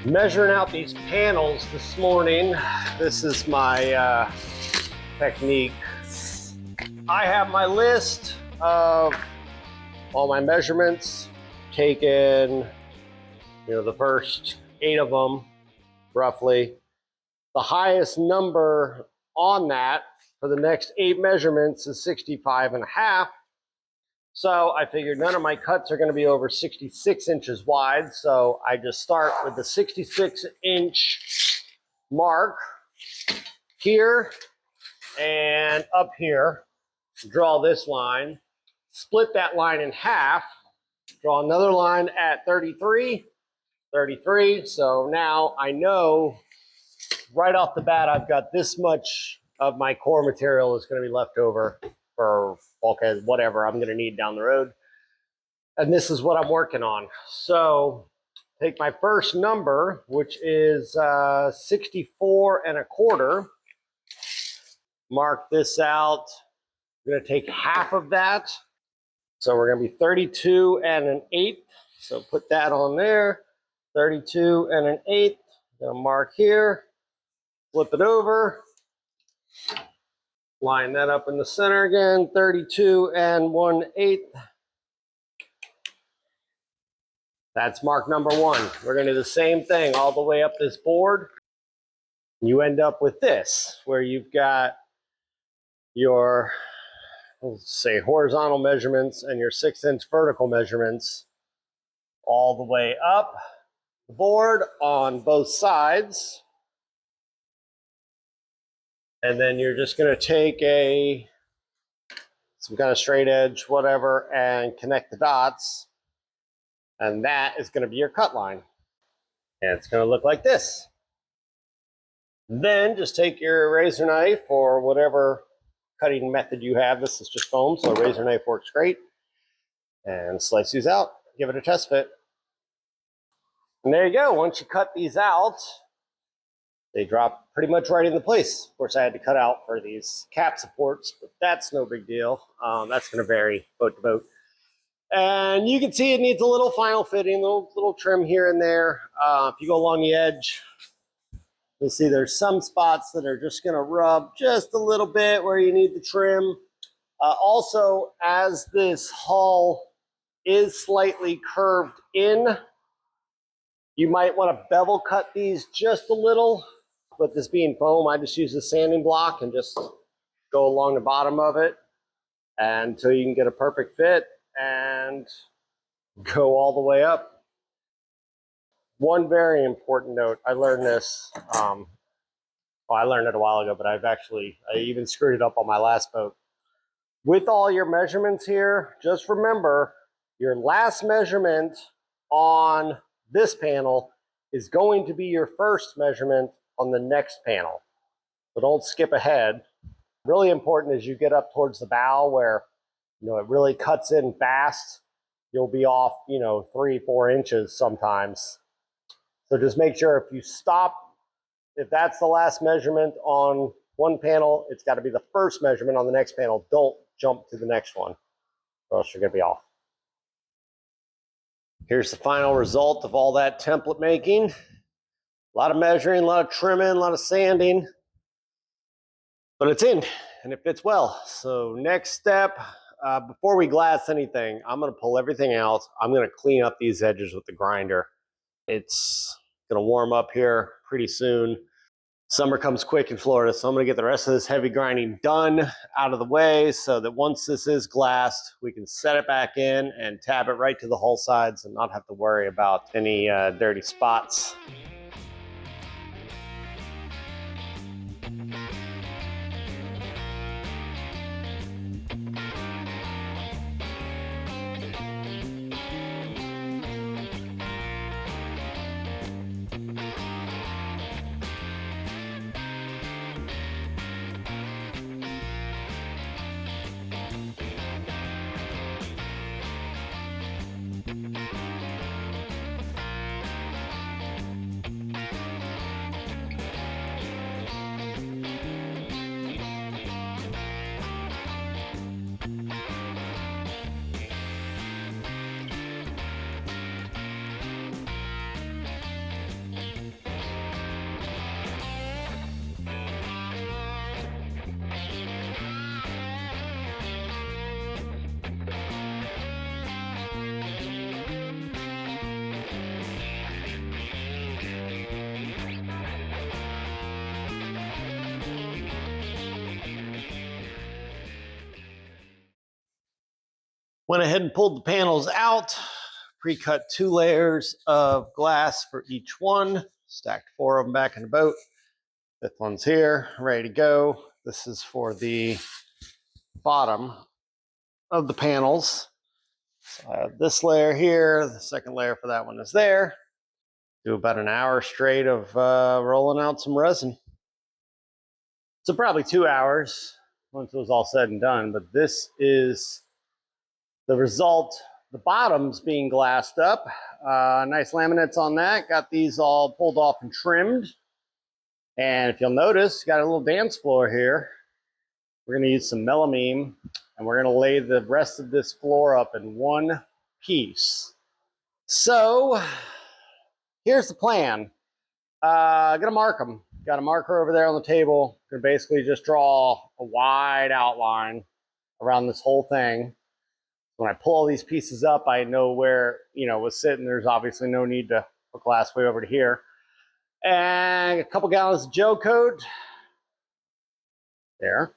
Measuring out these panels this morning. This is my technique. I have my list of all my measurements taken, the first 8 of them roughly. The highest number on that for the next 8 measurements is 65.5. So I figured none of my cuts are going to be over 66 inches wide. So I just start with the 66-inch mark here and up here. Draw this line, split that line in half, draw another line at 33. So now I know right off the bat I've got this much of my core material is going to be left over for bulkheads, whatever I'm going to need down the road. And this is what I'm working on. So take my first number, which is 64.25. Mark this out. I'm going to take half of that. So we're going to be 32.125. So put that on there. 32.125. Going to mark here. Flip it over. Line that up in the center again, 32.125. That's mark number 1. We're going to do the same thing all the way up this board. You end up with this, where you've got your, let's say, horizontal measurements and your 6-inch vertical measurements all the way up the board on both sides. And then you're just going to take some kind of straight edge, whatever, and connect the dots. And that is going to be your cut line. And it's going to look like this. Then just take your razor knife or whatever cutting method you have. This is just foam, so a razor knife works great. And slice these out. Give it a test fit. And there you go. Once you cut these out, they drop pretty much right into place. Of course, I had to cut out for these cap supports, but that's no big deal. That's going to vary boat to boat. And you can see it needs a little final fitting, little trim here and there. If you go along the edge, you'll see there's some spots that are just going to rub just a little bit where you need the trim. Also, as this hull is slightly curved in, you might want to bevel cut these just a little. With this being foam, I just use the sanding block and just go along the bottom of it until you can get a perfect fit and go all the way up. One very important note, I learned this, I learned it a while ago, but I even screwed it up on my last boat. With all your measurements here, just remember your last measurement on this panel is going to be your first measurement on the next panel. So don't skip ahead. Really important as you get up towards the bow where it really cuts in fast. You'll be off 3-4 inches sometimes. So just make sure if you stop, if that's the last measurement on one panel, it's got to be the first measurement on the next panel. Don't jump to the next one, or else you're going to be off. Here's the final result of all that template making. A lot of measuring, a lot of trimming, a lot of sanding, but it's in and it fits well. So next step, before we glass anything, I'm going to pull everything out. I'm going to clean up these edges with the grinder. It's going to warm up here pretty soon. Summer comes quick in Florida, so I'm going to get the rest of this heavy grinding done out of the way so that once this is glassed, we can set it back in and tab it right to the hull sides and not have to worry about any dirty spots. Went ahead and pulled the panels out, pre-cut 2 layers of glass for each one, stacked 4 of them back in the boat. 5th one's here, ready to go. This is for the bottom of the panels. So I have this layer here, the 2nd layer for that one is there. Do about an hour straight of rolling out some resin. So probably 2 hours once it was all said and done, but this is the result. The bottom's being glassed up. Nice laminates on that. Got these all pulled off and trimmed. And if you'll notice, got a little dance floor here. We're going to use some melamine, and we're going to lay the rest of this floor up in one piece. So here's the plan. I'm going to mark them. Got a marker over there on the table. Going to basically just draw a wide outline around this whole thing. When I pull all these pieces up, I know where, was sitting. There's obviously no need to put glass way over to here. And a couple gallons of gel coat there.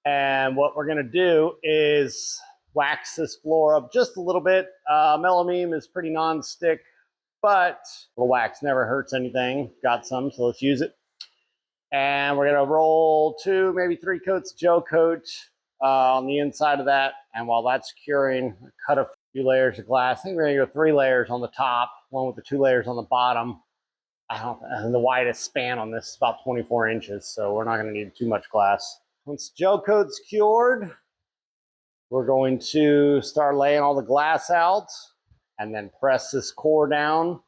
And what we're going to do is wax this floor up just a little bit. Melamine is pretty non-stick, but the wax never hurts anything. Got some, so let's use it. And we're going to roll 2, maybe 3 coats of gel coat on the inside of that. And while that's curing, cut a few layers of glass. I think we're going to go 3 layers on the top, one with the 2 layers on the bottom. And the widest span on this is about 24 inches, so we're not going to need too much glass. Once gel coat's cured, we're going to start laying all the glass out and then press this core down,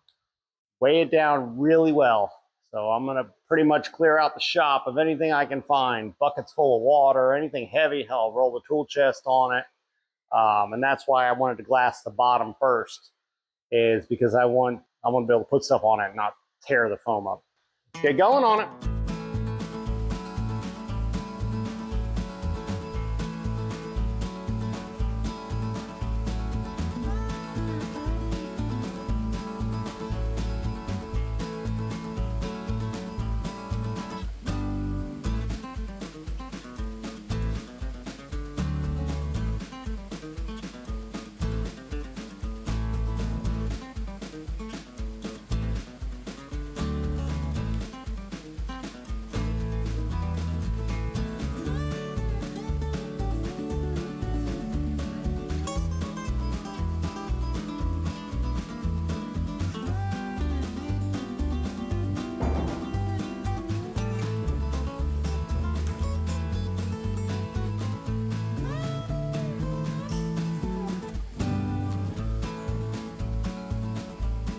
weigh it down really well. So I'm going to pretty much clear out the shop of anything I can find, buckets full of water, anything heavy. I'll roll the tool chest on it. And that's why I wanted to glass the bottom first, is because I want to be able to put stuff on it and not tear the foam up. Get going on it.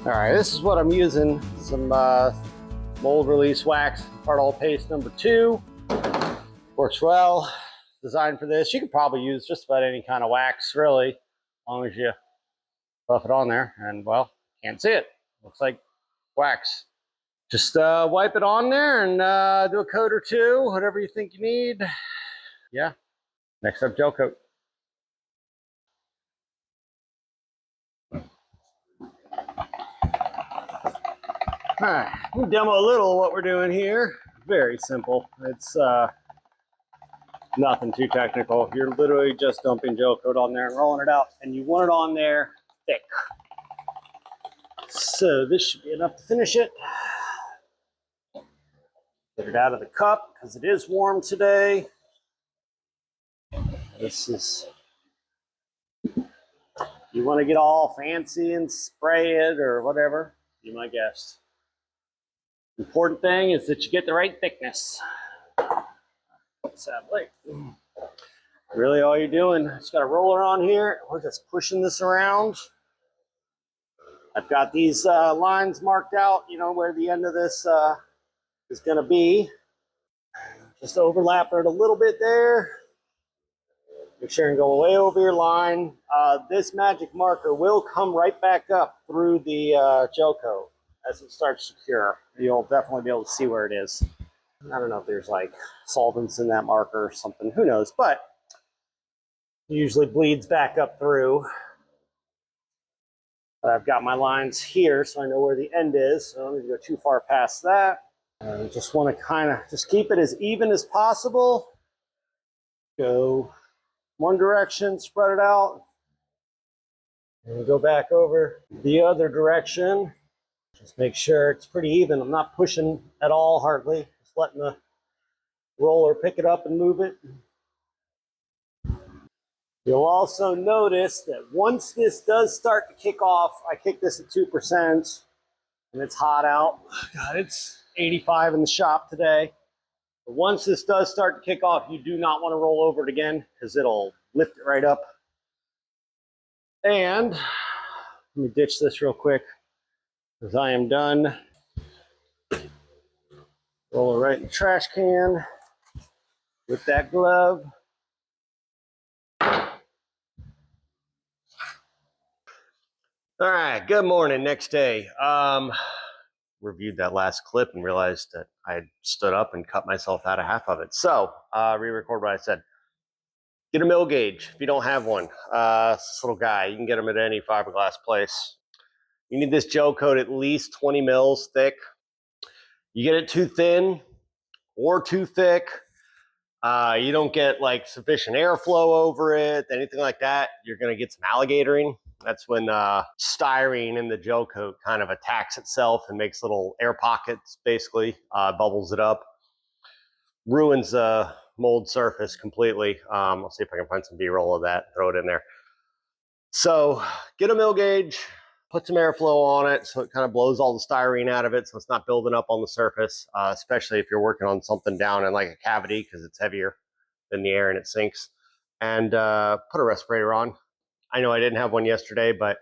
All right, this is what I'm using. Some mold release wax, part all paste number 2. Works well, designed for this. You could probably use just about any kind of wax, really, as long as you rough it on there. And, well, can't see it. Looks like wax. Just wipe it on there and do a coat or 2, whatever you think you need. Yeah, next up, gel coat. All right, we'll demo a little what we're doing here. Very simple. It's nothing too technical. You're literally just dumping gel coat on there and rolling it out, and you want it on there thick. So this should be enough to finish it. Get it out of the cup because it is warm today. This is, you want to get all fancy and spray it or whatever, be my guest. Important thing is that you get the right thickness. Sadly, really all you're doing, just got a roller on here. We're just pushing this around. I've got these lines marked out, where the end of this is going to be. Just overlap it a little bit there. Make sure and go way over your line. This magic marker will come right back up through the gel coat as it starts to cure. You'll definitely be able to see where it is. I don't know if there's like solvents in that marker or something, who knows, but it usually bleeds back up through. But I've got my lines here, so I know where the end is, so I don't need to go too far past that. I just want to kind of just keep it as even as possible. Go one direction, spread it out. And go back over the other direction. Just make sure it's pretty even. I'm not pushing at all, hardly. Just letting the roller pick it up and move it. You'll also notice that once this does start to kick off, I kick this at 2%, and it's hot out. God, it's 85 in the shop today. But once this does start to kick off, you do not want to roll over it again because it'll lift it right up. And let me ditch this real quick because I am done. Roll it right in the trash can with that glove. All right, good morning, next day. Reviewed that last clip and realized that I had stood up and cut myself out of half of it. So, re-record what I said. Get a mill gauge if you don't have one. It's this little guy. You can get them at any fiberglass place. You need this gel coat at least 20 mils thick. You get it too thin or too thick, you don't get like sufficient airflow over it, anything like that, you're going to get some alligatoring. That's when styrene in the gel coat kind of attacks itself and makes little air pockets, basically, bubbles it up, ruins the mold surface completely. I'll see if I can find some B-roll of that, throw it in there. So get a mill gauge, put some airflow on it so it kind of blows all the styrene out of it so it's not building up on the surface, especially if you're working on something down in like a cavity because it's heavier than the air and it sinks. And put a respirator on. I know I didn't have one yesterday, but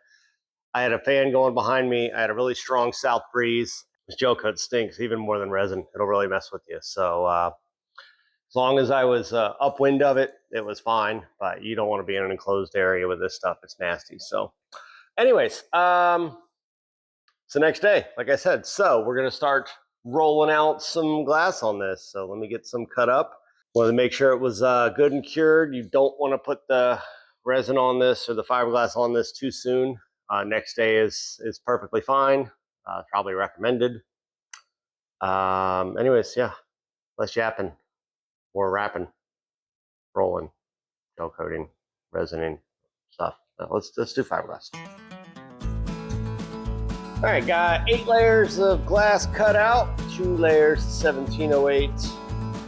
I had a fan going behind me. I had a really strong south breeze. This gel coat stinks even more than resin. It'll really mess with you. So as long as I was upwind of it, it was fine. But you don't want to be in an enclosed area with this stuff. It's nasty. So anyways, it's the next day, like I said. So we're going to start rolling out some glass on this. So let me get some cut up. Wanted to make sure it was good and cured. You don't want to put the resin on this or the fiberglass on this too soon. Next day is perfectly fine. Probably recommended. Anyways, yeah, less yapping, more wrapping, rolling, gel coating, resining stuff. Let's do fiberglass. All right, got 8 layers of glass cut out, 2 layers 1708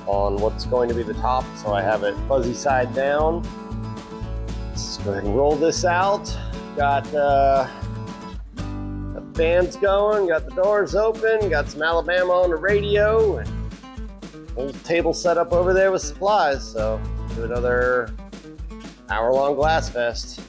on what's going to be the top, so I have it fuzzy side down. Let's go ahead and roll this out. Got the fans going, got the doors open, got some Alabama on the radio, and whole table set up over there with supplies, so do another hour-long glass fest.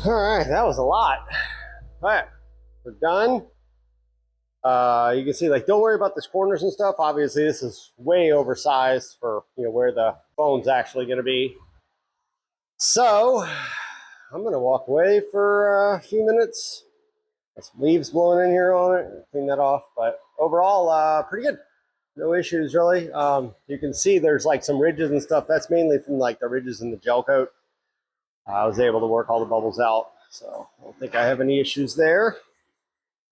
All right, that was a lot. All right, we're done. You can see, like, don't worry about the corners and stuff. Obviously, this is way oversized for, you know, where the phone's actually going to be. So I'm going to walk away for a few minutes. Got some leaves blowing in here on it. Clean that off. But overall, pretty good. No issues, really. You can see there's like some ridges and stuff. That's mainly from like the ridges in the gel coat. I was able to work all the bubbles out. So I don't think I have any issues there.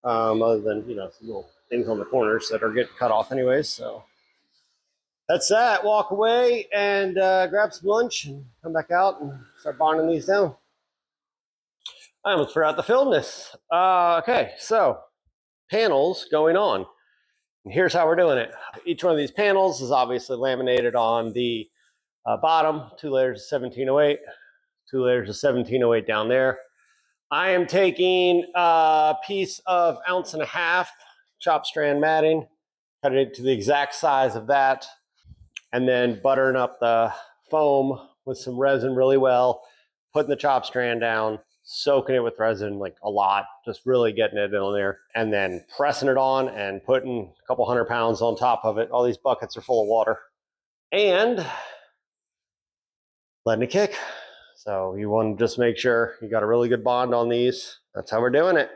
Other than, you know, some little things on the corners that are getting cut off anyways. So that's that. Walk away and grab some lunch and come back out and start bonding these down. I almost forgot to film this. Okay, so panels going on. And here's how we're doing it. Each one of these panels is obviously laminated on the bottom, 2 layers of 1708, 2 layers of 1708 down there. I am taking a piece of 1.5 ounce chop strand matting, cut it to the exact size of that, and then buttering up the foam with some resin really well, putting the chop strand down, soaking it with resin like a lot, just really getting it in there, and then pressing it on and putting a couple 100 pounds on top of it. All these buckets are full of water and letting it kick. So you want to just make sure you got a really good bond on these. That's how we're doing it.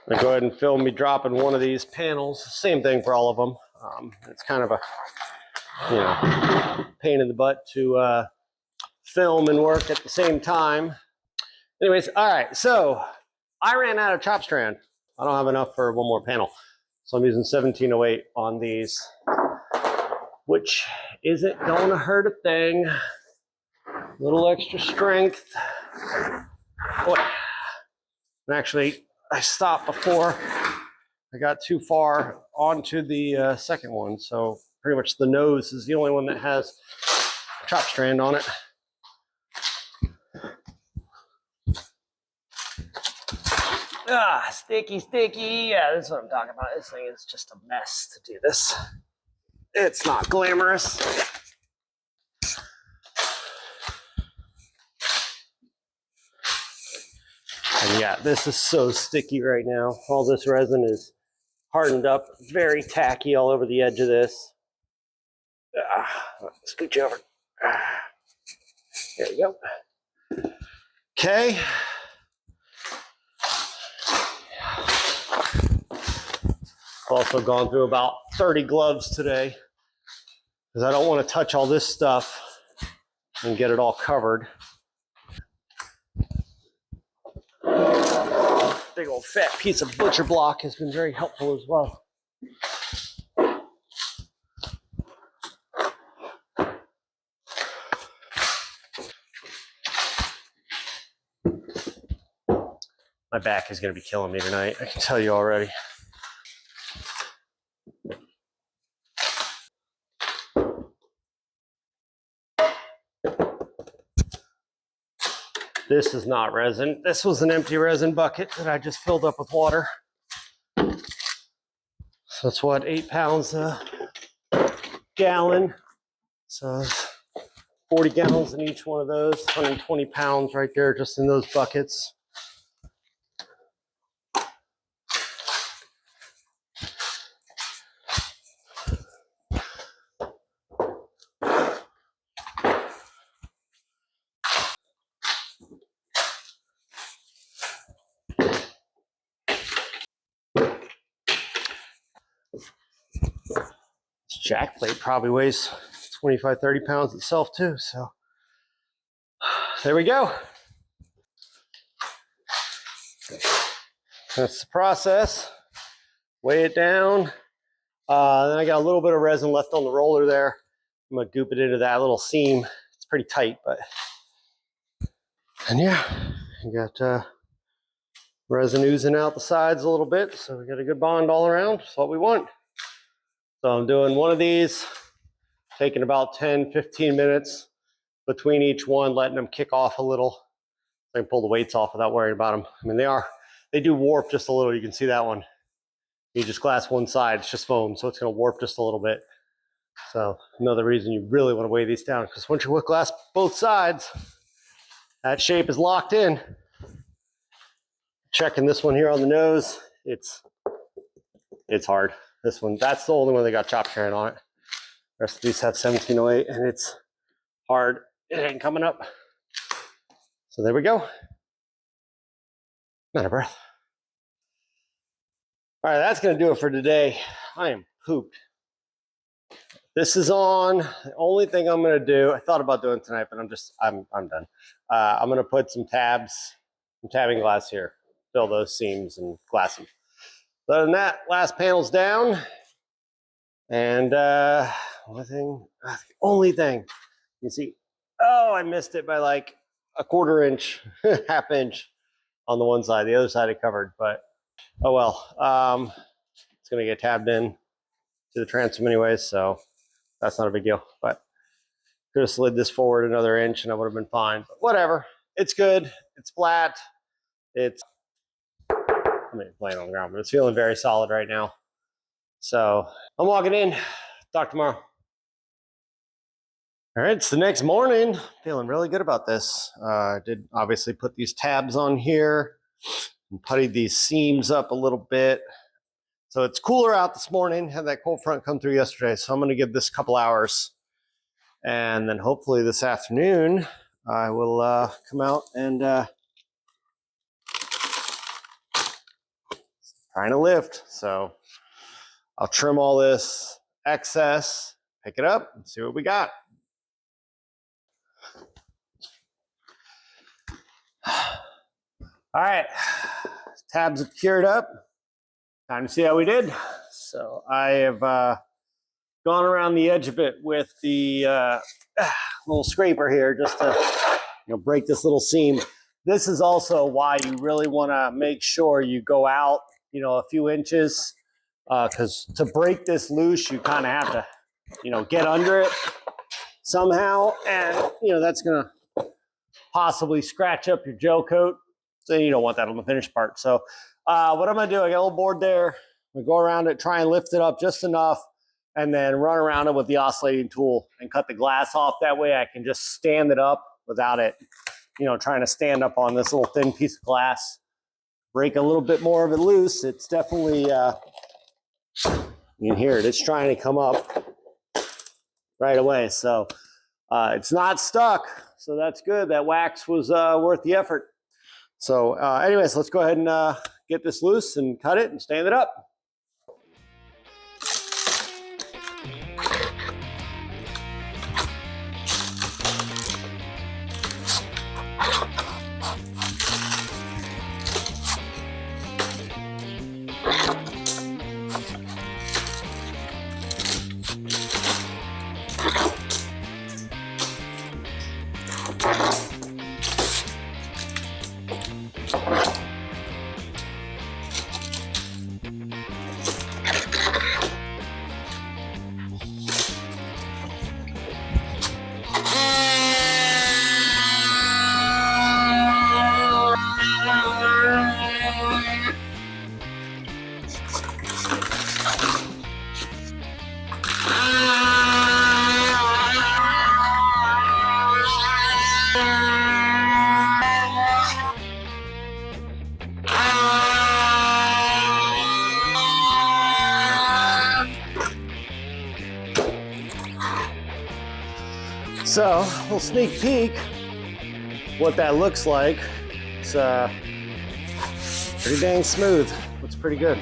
I'll go ahead and film me dropping one of these panels. Same thing for all of them. It's kind of a, you know, pain in the butt to film and work at the same time. Anyways, all right, so I ran out of chop strand. I don't have enough for one more panel. So I'm using 1708 on these, which isn't going to hurt a thing. A little extra strength. Boy. And actually, I stopped before I got too far onto the second one. So pretty much the nose is the only one that has chop strand on it. Ah, sticky, sticky. Yeah, this is what I'm talking about. This thing is just a mess to do this. It's not glamorous. And yeah, this is so sticky right now. All this resin is hardened up, very tacky all over the edge of this. Scooch you over. There we go. Okay. Also gone through about 30 gloves today because I don't want to touch all this stuff and get it all covered. Big old fat piece of butcher block has been very helpful as well. My back is going to be killing me tonight, I can tell you already. This is not resin. This was an empty resin bucket that I just filled up with water. So that's what, 8 pounds a gallon. So 40 gallons in each one of those, 120 pounds right there just in those buckets. This jack plate probably weighs 25, 30 pounds itself too. So there we go. That's the process. Weigh it down. Then I got a little bit of resin left on the roller there. I'm gonna goop it into that little seam. It's pretty tight, but, and yeah, you got resin oozing out the sides a little bit. So we got a good bond all around. That's what we want. So I'm doing one of these, taking about 10, 15 minutes between each one, letting them kick off a little. So I can pull the weights off without worrying about them. I mean, they do warp just a little. You can see that one. You just glass one side, it's just foam, so it's gonna warp just a little bit. So another reason you really want to weigh these down, because once you put glass both sides, that shape is locked in. Checking this one here on the nose, it's hard. This one, that's the only one that got chop sharing on it. The rest of these have 1708, and it's hard. It ain't coming up. So there we go. Not a breath. All right, that's gonna do it for today. I am pooped. This is on. The only thing I'm gonna do, I thought about doing tonight, but I'm done. I'm gonna put some tabbing glass here, fill those seams and glass them. Other than that, last panel's down. And only thing, you see, oh, I missed it by like a quarter inch, half inch on the one side. The other side I covered, but oh well. It's gonna get tabbed in to the transom anyways, so that's not a big deal. But could have slid this forward another inch and I would have been fine. But whatever, it's good. It's flat. I mean, laying on the ground, but it's feeling very solid right now. So I'm walking in. Talk tomorrow. All right, it's the next morning. Feeling really good about this. I did obviously put these tabs on here and puttied these seams up a little bit. So it's cooler out this morning. Had that cold front come through yesterday. So I'm going to give this a couple hours. And then hopefully this afternoon, I will come out and trying to lift. So I'll trim all this excess, pick it up, and see what we got. All right, tabs have cured up. Time to see how we did. So I have gone around the edge of it with the little scraper here just to break this little seam. This is also why you really want to make sure you go out a few inches, because to break this loose, you kind of have to get under it somehow, and that's gonna possibly scratch up your gel coat, so you don't want that on the finished part. So what I'm gonna do, I got a little board there. I'm gonna go around it, try and lift it up just enough, and then run around it with the oscillating tool and cut the glass off. That way I can just stand it up without it trying to stand up on this little thin piece of glass. Break a little bit more of it loose. It's definitely you can hear it, it's trying to come up right away. So it's not stuck, so that's good. That wax was worth the effort. So anyways, let's go ahead and get this loose and cut it and stand it up. So, a little sneak peek what that looks like. It's pretty dang smooth. Looks pretty good.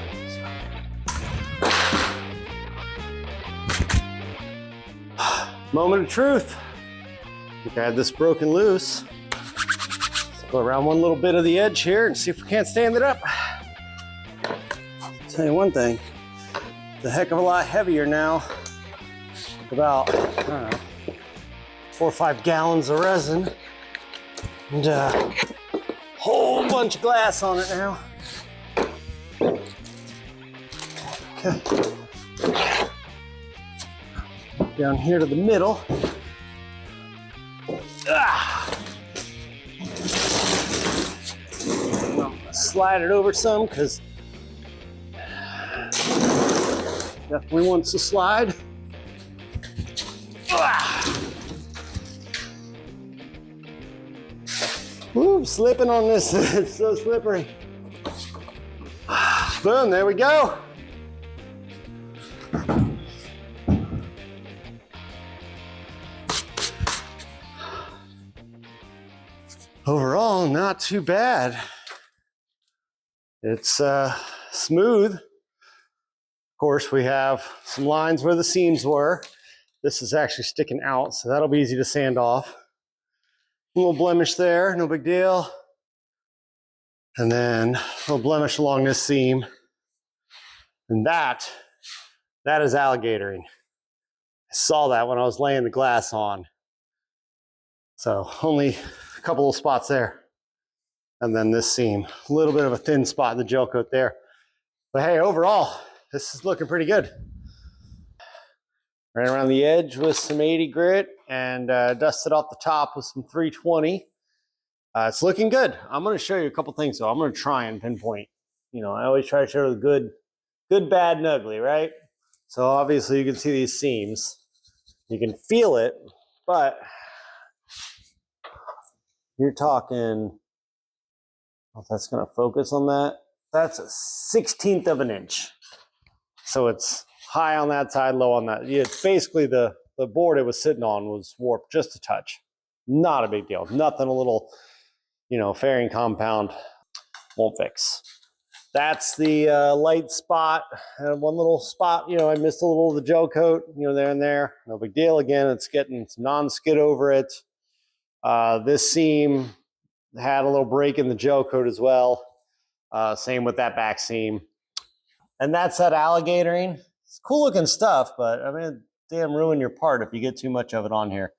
Moment of truth. I think I had this broken loose. Let's go around one little bit of the edge here and see if we can't stand it up. I'll tell you one thing, it's a heck of a lot heavier now. About, I don't know, 4 or 5 gallons of resin and a whole bunch of glass on it now. Okay. Down here to the middle. Slide it over some because definitely wants to slide. Woo, I'm slipping on this. It's so slippery. Boom, there we go. Overall, not too bad. It's smooth. Of course, we have some lines where the seams were. This is actually sticking out, so that'll be easy to sand off. A little blemish there, no big deal. And then a little blemish along this seam. And that is alligatoring. I saw that when I was laying the glass on. So only a couple of spots there. And then this seam, a little bit of a thin spot in the gel coat there. But hey, overall, this is looking pretty good. Ran around the edge with some 80 grit and dusted off the top with some 320. It's looking good. I'm going to show you a couple things though. I'm going to try and pinpoint. You know, I always try to show the good, bad, and ugly, right? So obviously you can see these seams. You can feel it, but you're talking, if that's going to focus on that, that's a 1/16 of an inch. So it's high on that side, low on that. It's basically the board it was sitting on was warped just a touch. Not a big deal. Nothing a little, you know, fairing compound won't fix. That's the light spot. And one little spot, you know, I missed a little of the gel coat, you know, there and there. No big deal. Again, it's getting some non-skid over it. This seam had a little break in the gel coat as well. Same with that back seam. And that's that alligatoring. It's cool looking stuff, but I mean, damn ruin your part if you get too much of it on here.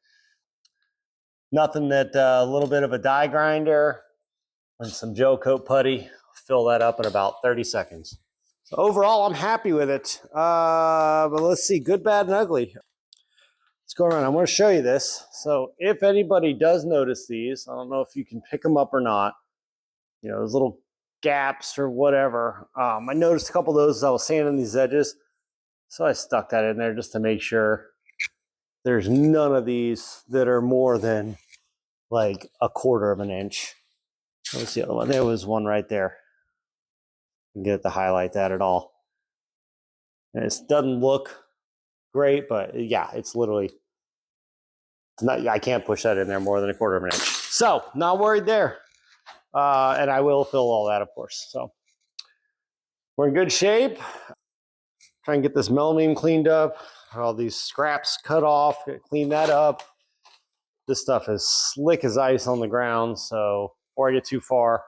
Nothing that a little bit of a die grinder and some gel coat putty, fill that up in about 30 seconds. So overall, I'm happy with it. But let's see, good, bad, and ugly. Let's go around. I'm going to show you this. So if anybody does notice these, I don't know if you can pick them up or not, you know, those little gaps or whatever. I noticed a couple of those as I was sanding these edges. So I stuck that in there just to make sure there's none of these that are more than like 1/4 of an inch. Let's see the other one. There was one right there. You can get to highlight that at all. And it doesn't look great, but yeah, it's literally, it's not, I can't push that in there more than 1/4 of an inch. So not worried there. And I will fill all that, of course. So we're in good shape. Try and get this melamine cleaned up. All these scraps cut off, clean that up. This stuff is slick as ice on the ground. So before I get too far,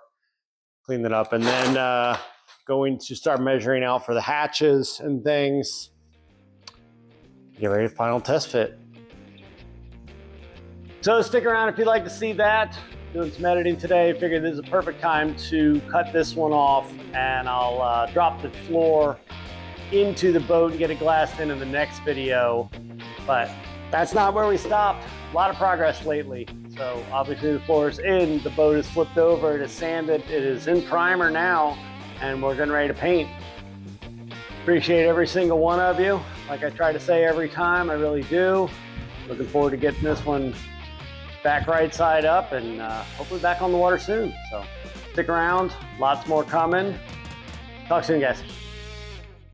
clean that up. And then going to start measuring out for the hatches and things. Get ready to final test fit. So stick around if you'd like to see that. Doing some editing today. Figured this is a perfect time to cut this one off, and I'll drop the floor into the boat and get it glassed in the next video. But that's not where we stopped. A lot of progress lately. So obviously the floor is in, the boat is flipped over, it is sanded, it is in primer now, and we're getting ready to paint. Appreciate every single one of you. Like I try to say every time, I really do. Looking forward to getting this one back right side up and hopefully back on the water soon. So stick around, lots more coming. Talk soon, guys.